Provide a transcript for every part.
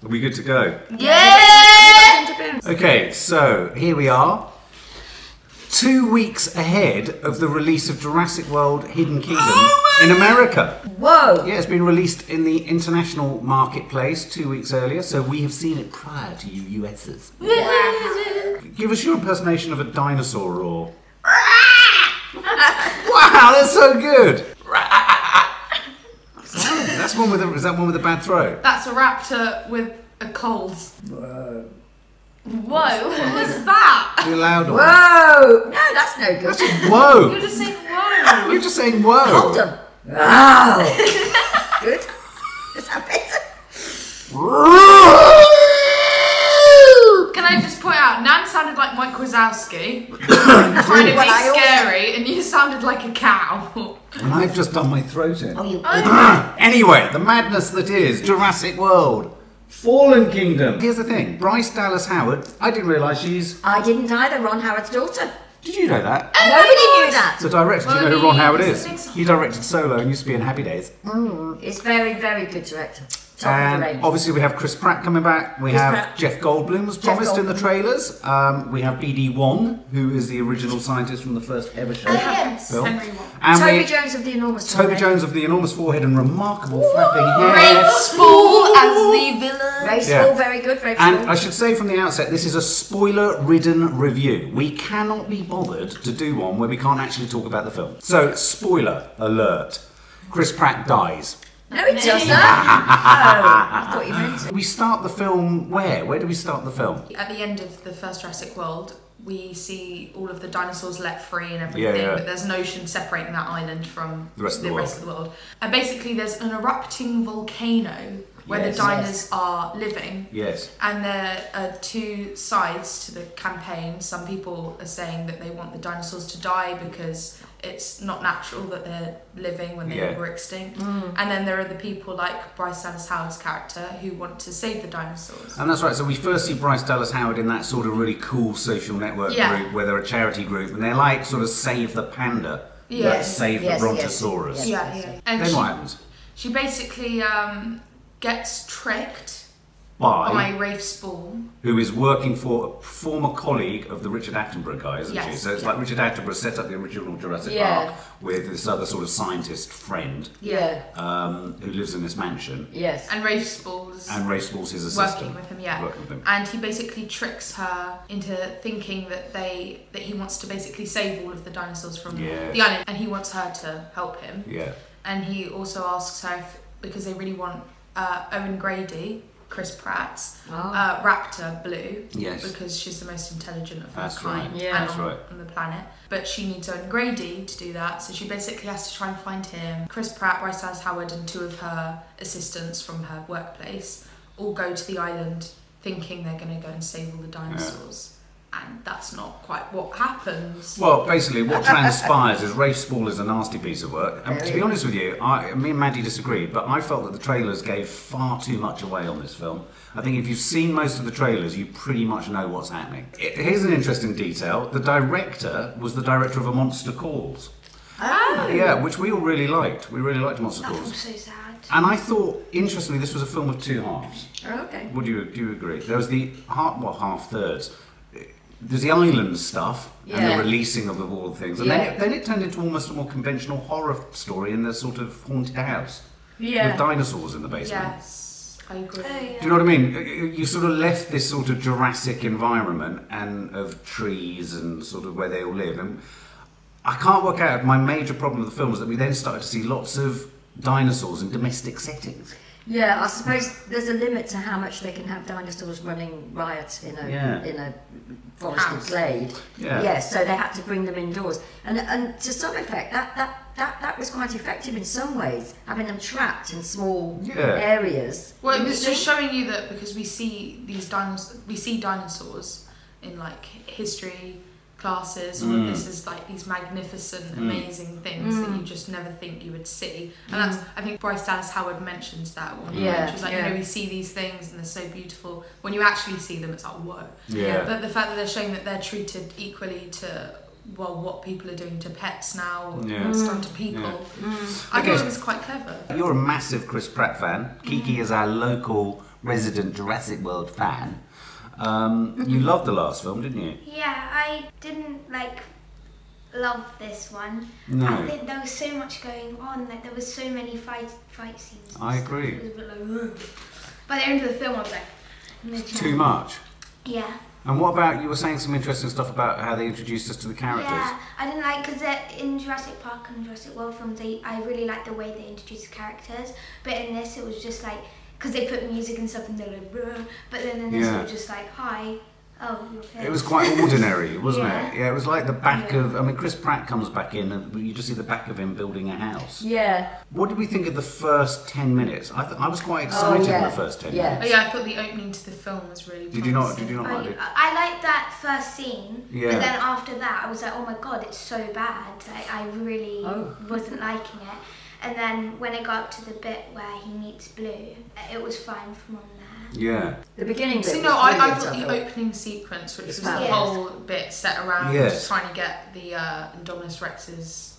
Are we good to go? Yeah! Okay, so here we are. 2 weeks ahead of the release of Jurassic World Hidden Kingdom in America. Whoa! Yeah, it's been released in the international marketplace 2 weeks earlier, so we have seen it prior to you USers. Give us your impersonation of a dinosaur roar. Wow, that's so good! That's one with a, is that one with a bad throat? That's a raptor with a cold. Whoa. Whoa, what was that? Do a loud one. Whoa! No, that's no good. That's just whoa! You're just saying whoa. You're just saying whoa! Hold on. Wow! Good. Is that better? Can I just point out, Nan sounded like Mike Wazowski, trying to be scary, and you sounded like a cow. And I've just done my throat in. Oh, you Anyway, the madness that is Jurassic World Fallen Kingdom. Here's the thing, Bryce Dallas Howard, I didn't realise she's... I didn't either, Ron Howard's daughter. Did you know that? Nobody knew that. The director, do you know who Ron Howard is? He directed Solo and used to be in Happy Days. It's very, very good director. Top of the And range. obviously we have Chris Pratt coming back. We Chris have Pratt. Jeff Goldblum was promised in the trailers. We have BD Wong, who is the original scientist from the first ever show. Yes, film. Henry Wong. And Toby Jones of the enormous Toby forehead. Jones of the enormous forehead and remarkable flapping hair. Rafe Spall as the villain. Rafe Yeah. Spall, very good. Rafe And Spall. I should say from the outset, this is a spoiler-ridden review. We cannot be bothered to do one where we can't actually talk about the film. So, spoiler alert. Chris Pratt dies. No, it doesn't. Oh, I thought you meant it. We start the film where? Where do we start the film? At the end of the first Jurassic World, we see all of the dinosaurs let free and everything, Yeah. but there's an ocean separating that island from The rest of the world. And basically there's an erupting volcano where Yes. the dinos are living. Yes. And there are two sides to the campaign. Some people are saying that they want the dinosaurs to die because it's not natural that they're living when they were extinct. And then there are the people like Bryce Dallas Howard's character who want to save the dinosaurs. And that's right, so we first see Bryce Dallas Howard in that sort of really cool social network group where they're a charity group and they're like sort of Save the Panda, but Save the Brontosaurus. Yeah. And Then what happens? she basically gets tricked By by Rafe Spall. who is working for a former colleague of the Richard Attenborough guy, isn't she? Yes, So it's like Richard Attenborough set up the original Jurassic Park with this other sort of scientist friend who lives in this mansion. Yes. And Rafe Spall's And Rafe Spall's his assistant. working with him, Working with him. And he basically tricks her into thinking that he wants to basically save all of the dinosaurs from the island, and he wants her to help him. Yeah. And he also asks her if, because they really want Owen Grady, Chris Pratt's raptor blue, because she's the most intelligent of her kind and on the planet. But she needs Owen Grady to do that, so she basically has to try and find him. Chris Pratt, Bryce Dallas Howard, and two of her assistants from her workplace all go to the island thinking they're going to go and save all the dinosaurs. And that's not quite what happens. Well, basically, what transpires is Rafe Spall is a nasty piece of work. And to be honest with you, me and Maddie disagreed, but I felt that the trailers gave far too much away on this film. I think if you've seen most of the trailers, you pretty much know what's happening. Here's an interesting detail. The director was the director of A Monster Calls. Oh. Yeah, which we all really liked. We really liked Monster Calls. So sad. And I thought, interestingly, this was a film of two halves. Okay. Do you agree? There was the half-thirds. There's the island stuff and the releasing of all the things, and then it turned into almost a more conventional horror story in the sort of haunted house with dinosaurs in the basement. Yes, I agree. Do you know what I mean? You sort of left this sort of Jurassic environment and of trees and sort of where they all live, and I can't work out. My major problem with the film was that we then started to see lots of dinosaurs in domestic settings. Yeah, I suppose there's a limit to how much they can have dinosaurs running riot in a forested glade. Yeah. Yes, so they had to bring them indoors, and to some effect that was quite effective in some ways, having them trapped in small areas. Well, it was just showing you that because we see these dinosaurs in like history classes, all of this is like these magnificent, amazing things that you just never think you would see. And that's, I think Bryce Dallas Howard mentions that one. Yeah, She was like, you know, we see these things and they're so beautiful. When you actually see them, it's like, whoa. Yeah. But the fact that they're showing that they're treated equally to, well, what people are doing to pets now, what's done to people. I thought it was quite clever. You're a massive Chris Pratt fan. Kiki is our local resident Jurassic World fan, you loved the last film, didn't you? Yeah, I didn't love this one. No. I think there was so much going on, like there was so many fight scenes. I agree. It was a bit like, by the end of the film, I was like, it's too much. Yeah. And what about, you were saying some interesting stuff about how they introduced us to the characters. Yeah, I didn't like, because in Jurassic Park and Jurassic World films, I really liked the way they introduced the characters, but in this it was just like, because they put music and stuff and they're like, bruh, but then in this it was just like, hi. Oh, okay. It was quite ordinary, wasn't it? Yeah, it was like the back of... I mean, Chris Pratt comes back in and you just see the back of him building a house. Yeah. What did we think of the first 10 minutes? I was quite excited in the first 10 minutes. Oh, yeah, I thought the opening to the film was really Did you not like it? I liked that first scene, yeah. But then after that I was like, oh my god, it's so bad. I really wasn't liking it. And then when it got to the bit where he meets Blue, it was fine from on there. Yeah. The beginning bit. See, no, I thought the opening sequence, which was the whole bit set around just trying to get the Indominus Rex's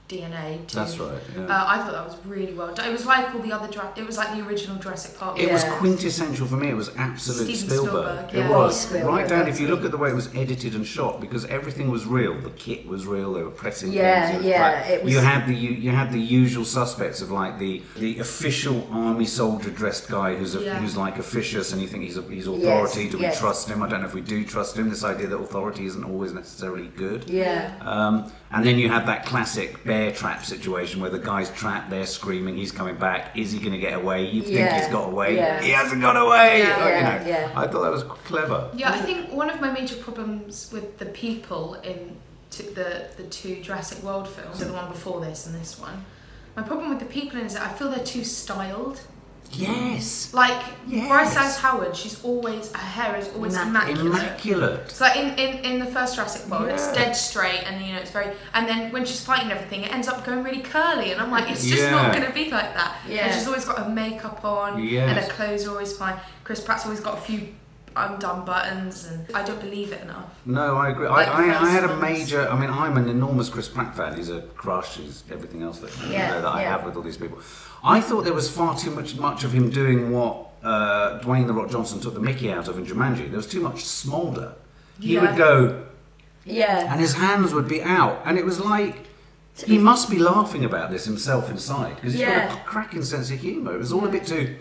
DNA to... That's right, yeah. I thought that was really well done. It was like all the other... It was like the original Jurassic Park. It was quintessential for me. It was absolute Spielberg. Yeah. It was. Spielberg, right down, if you look at the way it was edited and shot, because everything was real. The kit was real, they were pressing things. It was... You had the usual suspects of like the official army soldier dressed guy who's like officious and you think he's authority. Do we trust him? I don't know if we do trust him. This idea that authority isn't always necessarily good. Yeah. And then you had that classic bear trap situation where the guy's trapped, they're screaming, he's coming back, is he going to get away? You think he's got away, he hasn't got away! I thought that was clever. Yeah, I think one of my major problems with the people in the two Jurassic World films, so the one before this and this one, my problem with the people is that I feel they're too styled. Yes. Like Bryce Dallas Howard, her hair is always immaculate. So like in the first Jurassic World, it's dead straight, and it's very. And then when she's fighting everything, it ends up going really curly, and I'm like, it's just not going to be like that. Yeah. And she's always got her makeup on, and her clothes are always fine. Chris Pratt's always got a few undone buttons, and I don't believe it enough. No, I agree. I had a major. I mean, I'm an enormous Chris Pratt fan. He's a crush. He's everything else that I have with all these people. I thought there was far too much of him doing what Dwayne "The Rock" Johnson took the mickey out of in Jumanji. There was too much smolder. He would go, and his hands would be out, and it was like he must be laughing about this himself inside because he's got a cracking sense of humour. It was all a bit too.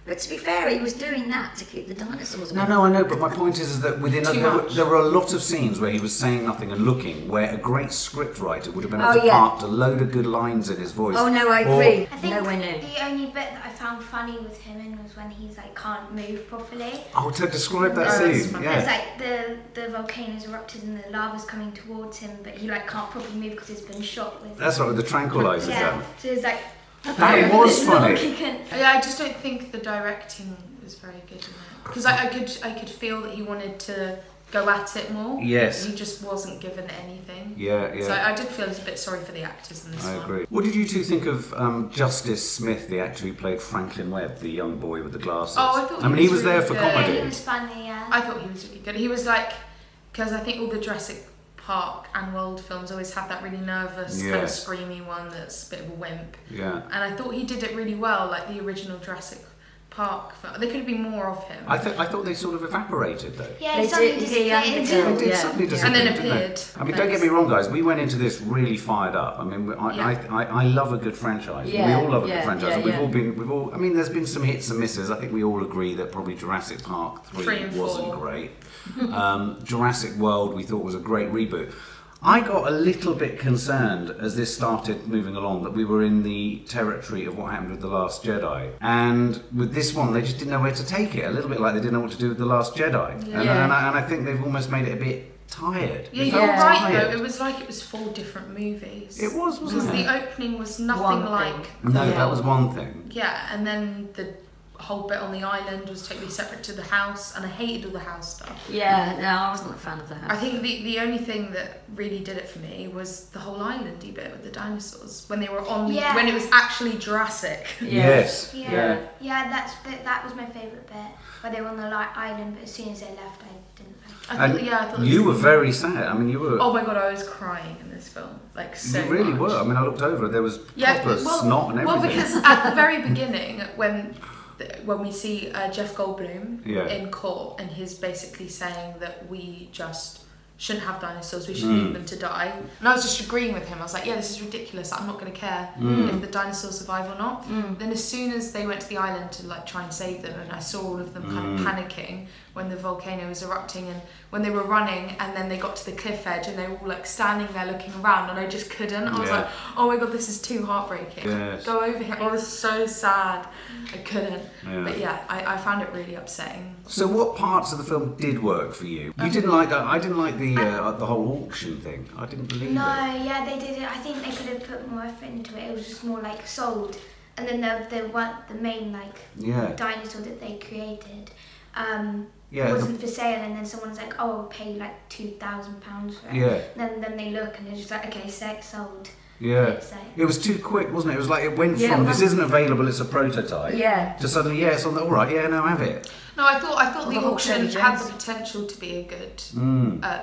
But to be fair, he was doing that to keep the dinosaurs away. No, I know, but my point is that there were a lot of scenes where he was saying nothing and looking, where a great script writer would have been able to park a load of good lines in his voice. Oh no, I agree. I think the only bit that I found funny with him in was when he's like can't move properly. Oh, to describe that scene, It's like the volcano's erupted and the lava's coming towards him, but he like can't properly move because he's been shot with. That's right, with the tranquilizers. Yeah, so he's like. That was funny. Yeah, I just don't think the directing was very good in it because I could feel that he wanted to go at it more. Yes. He just wasn't given anything. Yeah. So I did feel a bit sorry for the actors in this one. I agree. What did you two think of Justice Smith, the actor who played Franklin Webb, the young boy with the glasses? Oh, I thought he was there for comedy. Yeah, he was funny. Yeah. I thought he was really good. He was like, because I think all the Jurassic Park and World films always have that really nervous kind of screamy one that's a bit of a wimp. Yeah. And I thought he did it really well, like the original Jurassic Park film. There could have been more of him. I thought they sort of evaporated though. Yeah, he suddenly disappeared. And then appeared. I mean, don't get me wrong, guys. We went into this really fired up. I mean, I love a good franchise. We all love a good franchise. And we've all. I mean, there's been some hits and misses. I think we all agree that probably Jurassic Park 3 wasn't great. Jurassic World we thought was a great reboot. I got a little bit concerned as this started moving along that we were in the territory of what happened with The Last Jedi. And with this one, they just didn't know where to take it. A little bit like they didn't know what to do with The Last Jedi. Yeah. And I think they've almost made it a bit tired. Yeah, you're right though. It was like it was 4 different movies. It was, wasn't it? Because the opening was nothing like... No, that was one thing. Yeah, and then the whole bit on the island was totally separate to the house, and I hated all the house stuff. Yeah, no, I wasn't a fan of the house. I think the only thing that really did it for me was the whole islandy bit with the dinosaurs when they were on when it was actually Jurassic. Yes. Yeah, that was my favourite bit where they were on the island, but as soon as they left, I didn't like it. I thought you were very sad. I mean, you were. Oh my god, I was crying in this film, like so. You really were. I mean, I looked over. There was proper snot and everything. Well, because at the very beginning, when when we see Jeff Goldblum in court, and he's basically saying that we just shouldn't have dinosaurs, we should leave them to die. And I was just agreeing with him. I was like, yeah, this is ridiculous. I'm not going to care if the dinosaurs survive or not. Then as soon as they went to the island to like try and save them, and I saw all of them kind of panicking when the volcano was erupting, and when they were running, and then they got to the cliff edge and they were all like standing there looking around, and I just couldn't. I was like, oh my god, this is too heartbreaking. Go over here. I was so sad. I couldn't. But yeah, I found it really upsetting. So what parts of the film did work for you? You didn't like that? I didn't like the whole auction thing. I didn't believe it. No, yeah, they did it. I think they could have put more effort into it. It was just more like sold, and then the main like dinosaur that they created. It wasn't for sale, and then someone's like, "Oh, I'll pay like £2,000 for it." Yeah. Then they look, and they're just like, "Okay, sold." Yeah. It was too quick, wasn't it? It was like it went from this isn't available, it's a prototype. To suddenly, it's on the all right. Yeah, no, have it. No, I thought the auction had the potential to be a good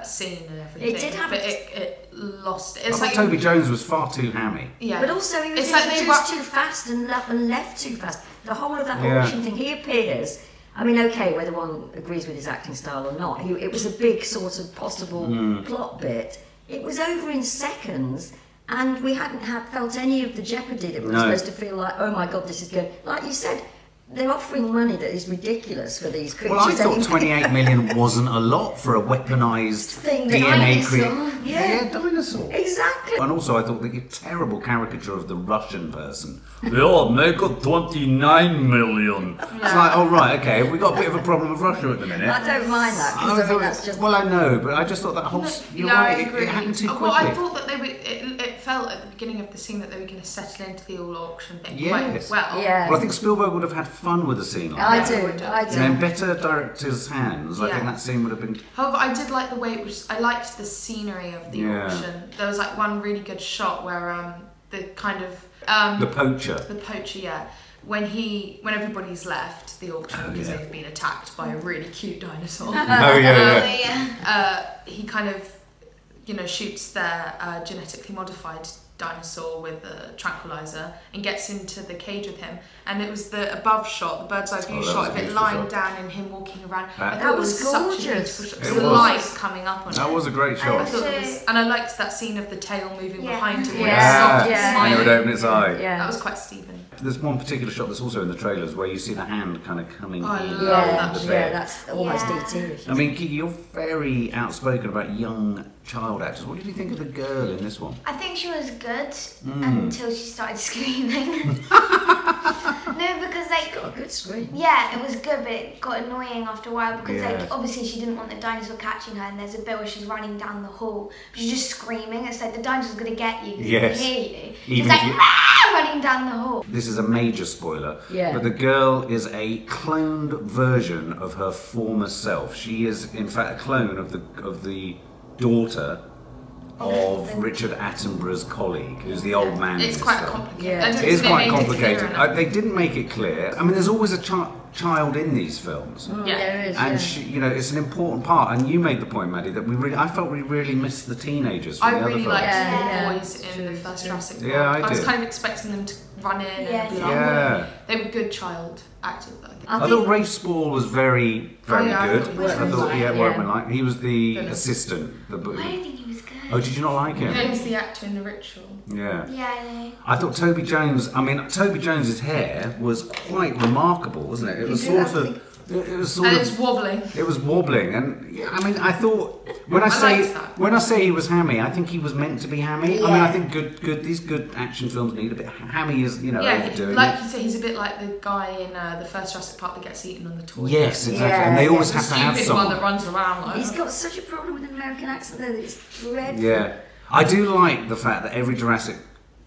scene and everything. It did have, but it lost it. It's like Toby Jones was far too hammy. Yeah. But also he was introduced too fast and left too fast. The whole of that auction thing, he appears. I mean, okay, whether one agrees with his acting style or not, it was a big sort of possible plot bit. It was over in seconds, and we hadn't felt any of the jeopardy that we were supposed to feel like, oh my god, this is good. Like you said, they're offering money that is ridiculous for these creatures. Well, I thought 28 million wasn't a lot for a weaponised DNA creature. Yeah, dinosaur. Exactly. And also I thought the terrible caricature of the Russian person. Yeah, make it 29 million. It's like, oh right, okay, we've got a bit of a problem with Russia at the minute. I don't mind that, because I mean, that's just... Well, I know, but I just thought that whole... You're right, it happened too quickly. Well, I thought that it felt at the beginning of the scene that they were going to settle into the all auction bit quite well. Yeah. Well, I think Spielberg would have had fun with a scene like that. I do. In better director's hands, I think that scene would have been... However, I did like the way it was... I liked the scenery of the auction. There was like one really good shot where the kind of... the poacher. The poacher, yeah. When everybody's left the auction because they've been attacked by a really cute dinosaur. He kind of, shoots their genetically modified dinosaur with a tranquilizer and gets into the cage with him, and it was the above shot, the bird's eye view shot of it lying down and him walking around. That was gorgeous. The light coming up on it. That was a great shot. And I liked that scene of the tail moving behind him. And it would open its eye. That was quite Stephen. There's one particular shot that's also in the trailers where you see the hand kind of coming in. I love that. That's almost E.T. I mean, Kiki, you're very outspoken about young child actors. What did you think of the girl in this one? I think she was good until she started screaming. No, because got a good scream. Yeah, it was good, but it got annoying after a while because obviously she didn't want the dinosaur catching her, and there's a bit where she's running down the hall, but she's just screaming. It's like the dinosaur's gonna get you. Yes. Hear you. She's like running down the hall. This is a major spoiler. But the girl is a cloned version of her former self. She is in fact a clone of the daughter of Richard Attenborough's colleague, who's the old man. It's quite complicated. It is quite complicated. They didn't make it clear. I mean, there's always a child in these films. There is. And she, it's an important part. And you made the point, Maddie, that I felt we really missed the teenagers from the other films. I really liked the boys in the first Jurassic World. I was kind of expecting them to run in and be like, they were good child actors. I thought Rafe Spall was very, very good. I thought, he was the assistant. I don't think he was good. Oh, did you not like him? Yeah, he's the actor in The Ritual. Yeah. Yeah, I know. I thought Toby Jones's hair was quite remarkable, wasn't it? It was sort of... It was sort of... It was wobbling. It was wobbling, and I mean, I thought when I say he was hammy, I think he was meant to be hammy. I mean, I think these good action films need a bit hammy, overdoing like you say, he's a bit like the guy in the first Jurassic Park that gets eaten on the toilet. Yes, exactly, and they always have to have someone. One that runs around. Like he's got such a problem with an American accent though that it's dreadful. Yeah, I do like the fact that every Jurassic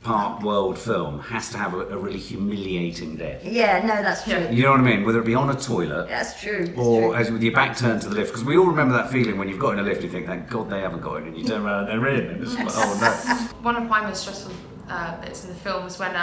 Park World film has to have a really humiliating death. Yeah, no, that's true. You know what I mean? Whether it be on a toilet, that's true. Or as with your back turned to the lift, because we all remember that feeling when you've got in a lift, you think, thank God they haven't got in, and you turn around and they're in, and it's like, oh no. One of my most stressful bits in the film was when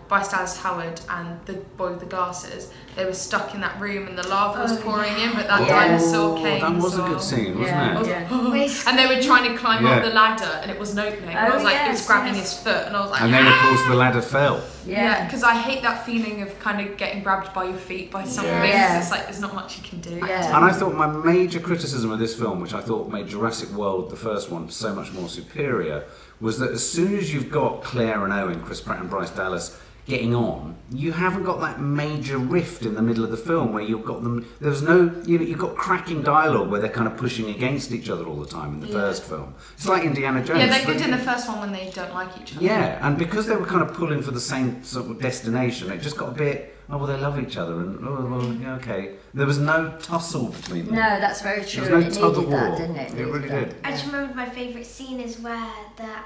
Bryce Dallas Howard and the boy with the glasses, they were stuck in that room and the lava was pouring in, but that dinosaur came. That was a good scene, wasn't it? And they were trying to climb up the ladder and it wasn't opening. And I was like, it was grabbing his foot, and I was like, and then of course the ladder fell. Yeah, because I hate that feeling of kind of getting grabbed by your feet by something. It's like there's not much you can do. And I thought my major criticism of this film, which I thought made Jurassic World, the first one, so much more superior, was that as soon as you've got Claire and Owen, Chris Pratt and Bryce Dallas, getting on, you haven't got that major rift in the middle of the film where you've got them. There's no, you've got cracking dialogue where they're kind of pushing against each other all the time in the first film. It's like Indiana Jones. Yeah, they're good in the first one when they don't like each other. Yeah, and because they were kind of pulling for the same sort of destination, it just got a bit. Oh well, they love each other, and okay. There was no tussle between them. No, that's very true. There was no tug of war. Didn't it? It really did. I just remembered my favourite scene is where that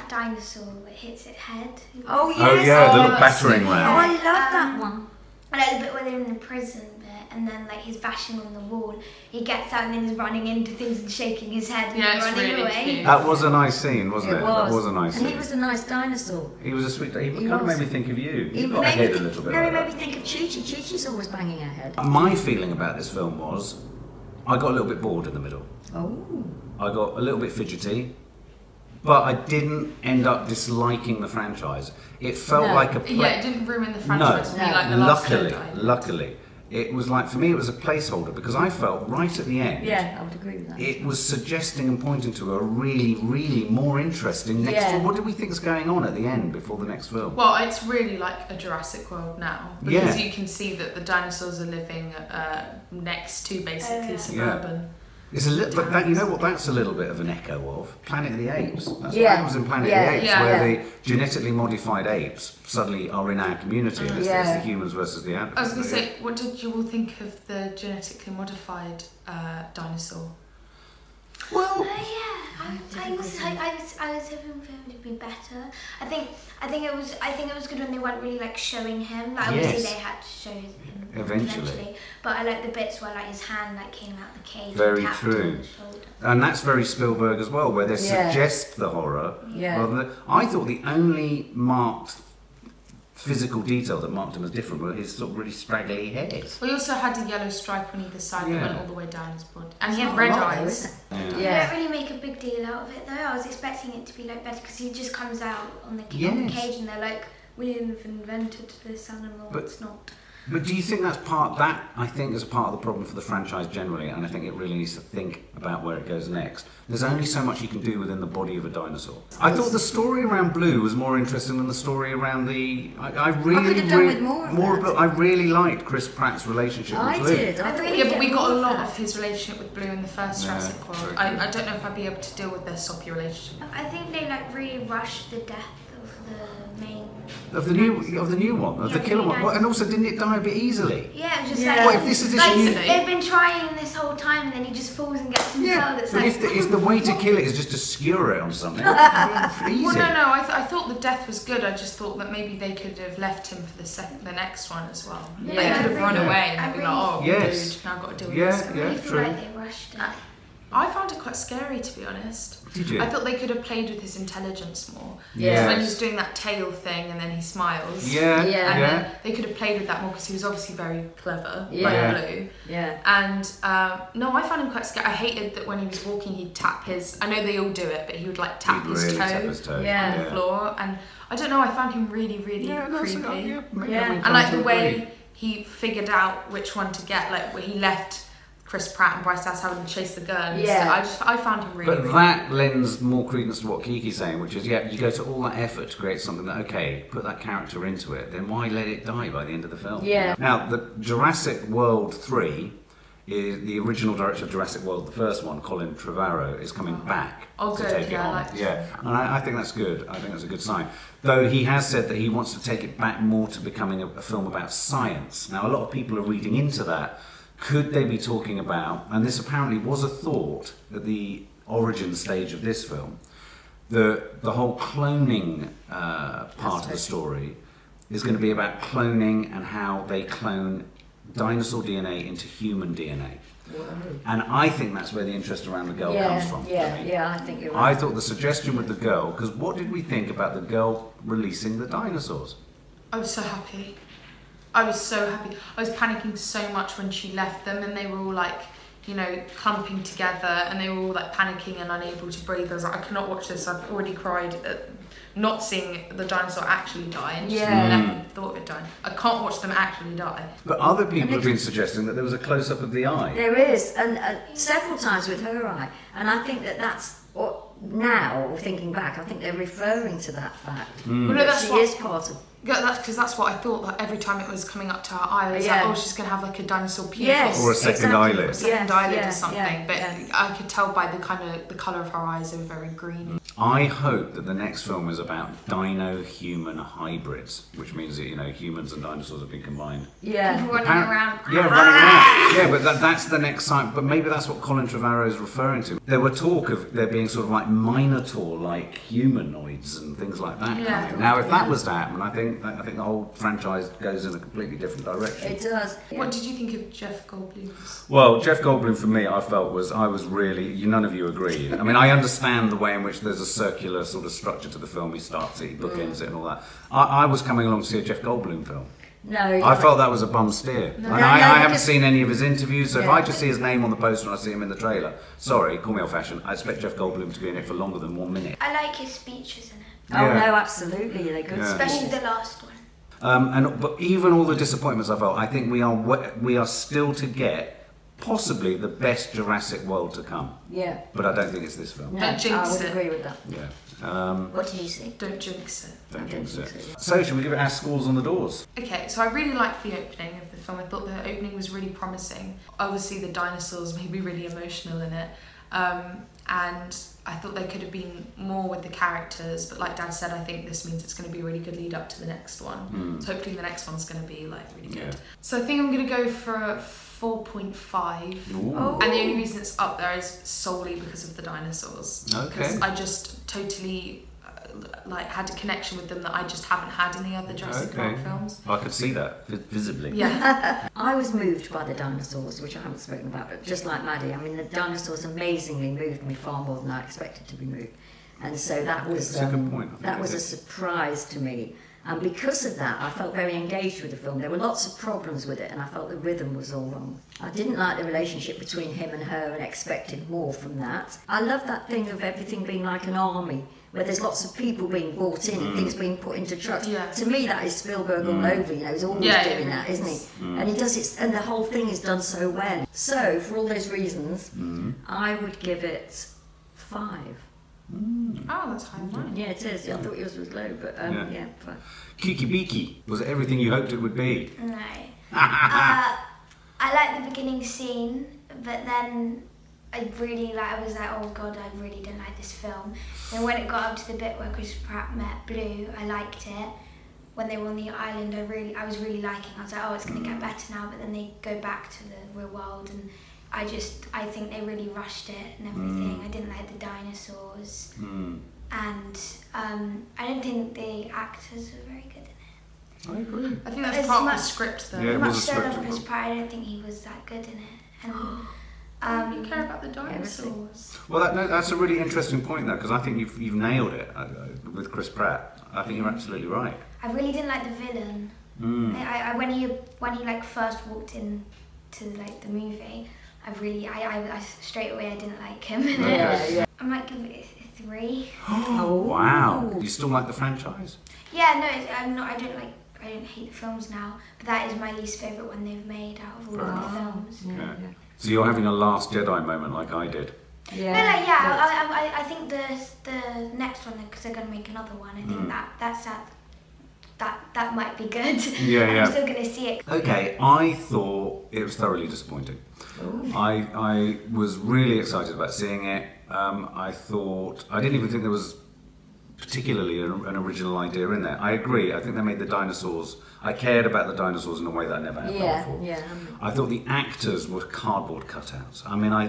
dinosaur hits its head. Oh yes. Oh yeah, the battering ram. Oh, I love that one. I like the bit where they're in the prison bit, and then like he's bashing on the wall. He gets out and then he's running into things and shaking his head and running really away. Cute. That was a nice scene, wasn't it? Was. That was a nice scene. And he was a nice dinosaur. He was a sweet. He kind of made me think of you. He got made a head me a little bit. No, he like made me that. think of Chi-Chi. Chi-Chi's always banging her head. My feeling about this film was, I got a little bit bored in the middle. Oh. I got a little bit fidgety. But I didn't end up disliking the franchise. It felt like a it didn't ruin the franchise for me like the last Jedi. Luckily. It was like, for me, it was a placeholder because I felt right at the end. Yeah, I would agree with that. It was suggesting and pointing to a really, really more interesting next film. What do we think is going on at the end before the next film? Well, it's really like a Jurassic World now because you can see that the dinosaurs are living next to basically suburban. It's a little, but that, you know what? That's a little bit of an echo of Planet of the Apes. That's what happens in Planet of the Apes, where the genetically modified apes suddenly are in our community, and it's the humans versus the animals. I was going to say, what did you all think of the genetically modified dinosaur? Well, I was hoping for him to be better. I think it was good when they weren't really like showing him. Like obviously they had to show him eventually. But I like the bits where like his hand like came out the cage. Very and tapped true. on his shoulder. And that's very Spielberg as well, where they suggest the horror. Yeah. I thought the only marked physical detail that marked him as different were his sort of really straggly hairs. Well, he also had a yellow stripe on either side that went all the way down his body. And he had red eyes. They don't really make a big deal out of it though. I was expecting it to be like better because he just comes out on the cage and they're like, we have invented this animal, it's not. But do you think that's I think is a part of the problem for the franchise generally, and I think it really needs to think about where it goes next. There's only so much you can do within the body of a dinosaur. I thought the story around Blue was more interesting than the story around the... I really liked Chris Pratt's relationship with Blue. But we got a lot of his relationship with Blue in the first Jurassic World. I don't know if I'd be able to deal with their soppy relationship. I think they like really rushed the death of the main... Of the new one, of the killer one. Well, and also, didn't it die a bit easily? Yeah, it was just like... What if this is they've been trying this whole time and then he just falls and gets himself. But like, if the way to kill it is just to skewer it on something, easy. Well, no, I thought the death was good. I just thought that maybe they could have left him for the next one as well. Yeah. Like, he could have run away and been like, oh, dude, now I've got to deal with this. I really feel like they rushed it. I found it quite scary, to be honest. Did you? I thought they could have played with his intelligence more. Yeah. When he's doing that tail thing and then he smiles. Yeah. And they could have played with that more because he was obviously very clever, like Blue. Yeah. And no, I found him quite scary. I hated that when he was walking, he'd tap his. I know they all do it, but he would like tap his toe on the floor. And I don't know. I found him really, really creepy. And like the way he figured out which one to get, like where he left Chris Pratt and Bryce Dallas Howard and chase the girl. Yeah. So I found him really. But that lends more credence to what Kiki's saying, which is, you go to all that effort to create something that, put that character into it, then why let it die by the end of the film? Yeah. Now, the Jurassic World 3, is the original director of Jurassic World, the first one, Colin Trevorrow, is coming back to take it on. And I think that's good. I think that's a good sign. Though he has said that he wants to take it back more to becoming a film about science. Now, a lot of people are reading into that. Could they be talking about, and this apparently was a thought at the origin stage of this film, the whole cloning part of the story is going to be about cloning and how they clone dinosaur DNA into human DNA. Whoa. And I think that's where the interest around the girl comes from. I think you're right. I thought the suggestion with the girl, because what did we think about the girl releasing the dinosaurs? I was so happy. I was so happy. I was panicking so much when she left them, and they were all like, you know, clumping together, and they were all like panicking and unable to breathe. I was like, I cannot watch this. I've already cried at not seeing the dinosaur actually die, and just left the thought of it dying. I can't watch them actually die. But other people have been suggesting that there was a close-up of the eye. There is, and several times with her eye, and I think that's what, now thinking back, I think they're referring to that fact. Well, no, that's she is part of. Yeah, that's what I thought. Like, every time it was coming up to her eye, I was like, oh, she's gonna have like a dinosaur pupil, or a second eyelid, or a second eyelid or something. But I could tell by the colour of her eyes, they were very green. I hope that the next film is about dino-human hybrids, which means that, you know, humans and dinosaurs have been combined. Yeah. People running around. Yeah, running around. Yeah, but that's the next sign. But maybe that's what Colin Trevorrow is referring to. There were talk of there being sort of like Minotaur-like humanoids and things like that coming. Now, if that was to happen, I think the whole franchise goes in a completely different direction. It does. What did you think of Jeff Goldblum's? Well, Jeff Goldblum for me, I felt I was really, none of you agreed. I mean, I understand the way in which there's a circular sort of structure to the film. He starts it, he bookends it and all that. I was coming along to see a Jeff Goldblum film. No, I felt that was a bum steer. And I haven't seen any of his interviews, so if I just see his name on the poster and I see him in the trailer, sorry, call me old-fashioned, I expect Jeff Goldblum to be in it for longer than 1 minute. I like his speeches in it. Oh no, absolutely, they're good. Especially the last one. But even all the disappointments I felt, I think we are still to get possibly the best Jurassic World to come. Yeah. But I don't think it's this film. No, I would agree with that. Yeah. What did you say? Don't jinx it. Don't jinx it. So, should we give it our scores on the doors? Okay, so I really liked the opening of the film. I thought the opening was really promising. Obviously, the dinosaurs made me really emotional in it. And I thought there could have been more with the characters, but like Dad said, I think this means it's going to be a really good lead up to the next one. So hopefully the next one's going to be like really good. So I think I'm going to go for 4.5. And the only reason it's up there is solely because of the dinosaurs. Because I just totally like had a connection with them that I just haven't had in the other Jurassic World films. I could see that visibly. Yeah. I was moved by the dinosaurs, which I haven't spoken about, but just like Maddie, I mean, the dinosaurs amazingly moved me far more than I expected to be moved. And so that was a good point. That was a surprise to me. And because of that, I felt very engaged with the film. There were lots of problems with it, and I felt the rhythm was all wrong. I didn't like the relationship between him and her and expected more from that. I love that thing of everything being like an army, where there's lots of people being brought in and things being put into trucks. To me, that is Spielberg all over, you know, he's always doing that, isn't he? And he does it, and the whole thing is done so well. So, for all those reasons, I would give it 5. Oh, that's high line. Yeah, it is. I thought yours was low, but 5. Kiki Biki, was it everything you hoped it would be? No. I like the beginning scene, but then I was like, oh god, I really didn't like this film. And when it got up to the bit where Chris Pratt met Blue, I liked it. When they were on the island, I was really liking. I was like, oh, it's going to get better now. But then they go back to the real world, and I think they really rushed it and everything. I didn't like the dinosaurs, and I don't think the actors were very good in it. I agree. I think that's part of the script, though. Yeah, much so than Chris Pratt, I don't think he was that good in it. And you care about the dinosaurs. Well, that's a really interesting point, though, because I think you've nailed it with Chris Pratt. I think you're absolutely right. I really didn't like the villain. When he like first walked in to like the movie, I straight away I didn't like him. I might give it a 3. Oh wow! You still like the franchise? Yeah, no, I'm not. I don't hate the films now, but that is my least favourite one they've made out of all of the films. So you're having a Last Jedi moment like I did. I think the next one, because they're going to make another one, I think that might be good. I'm still going to see it. Okay, I thought it was thoroughly disappointing. I was really excited about seeing it. I didn't even think there was particularly an original idea in there. I agree. I think they made the dinosaurs. I cared about the dinosaurs in a way that I never had before. I thought the actors were cardboard cutouts. I mean, I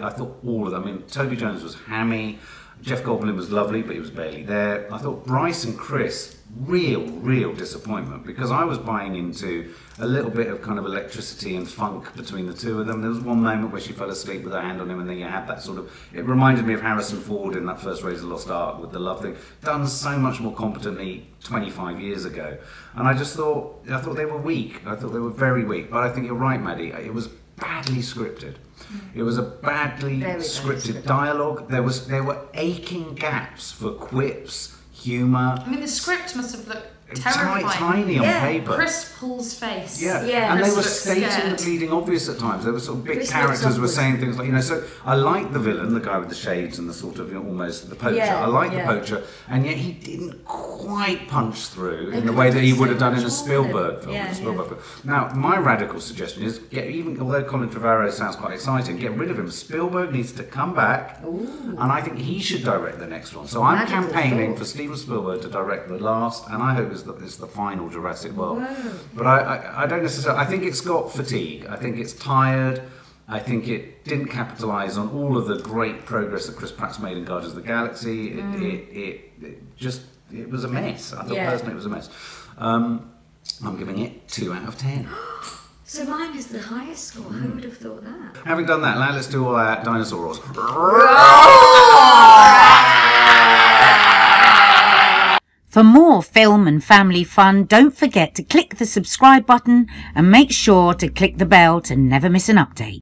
thought all of them. I mean, Toby Jones was hammy. Jeff Goldblum was lovely, but he was barely there. I thought Bryce and Chris, real disappointment, because I was buying into a little bit of kind of electricity and funk between the two of them. There was one moment where she fell asleep with her hand on him, and then you had that sort of, it reminded me of Harrison Ford in that first Raiders of the Lost Ark with the love thing, done so much more competently 25 years ago. And I thought they were weak. I thought they were very weak. But I think you're right, Maddie. It was badly scripted. It was a badly scripted dialogue. There were aching gaps for quips, humour. I mean, the script must have looked terrifying. Tiny on paper. Chris Paul's face. Yeah, and they were stating the bleeding obvious at times. There were sort of big characters were saying things like, so I like the villain, the guy with the shades and the sort of, almost the poacher. I like the poacher, and yet he didn't quite punch through in the way that he would have done in a Spielberg film. Now, my radical suggestion is, although Colin Trevorrow sounds quite exciting, get rid of him. Spielberg needs to come back, and I think he should direct the next one. So I'm campaigning for Steven Spielberg to direct the last, and I hope it's the final Jurassic World. Whoa. But I don't necessarily, I think it's got fatigue. I think it's tired. I think it didn't capitalise on all of the great progress that Chris Pratt's made in Guardians of the Galaxy. It was a mess. I thought personally it was a mess. I'm giving it 2 out of 10. So mine is the highest score. Who would have thought that? Having done that, now let's do all our dinosaur roars. For more film and family fun, don't forget to click the subscribe button and make sure to click the bell to never miss an update.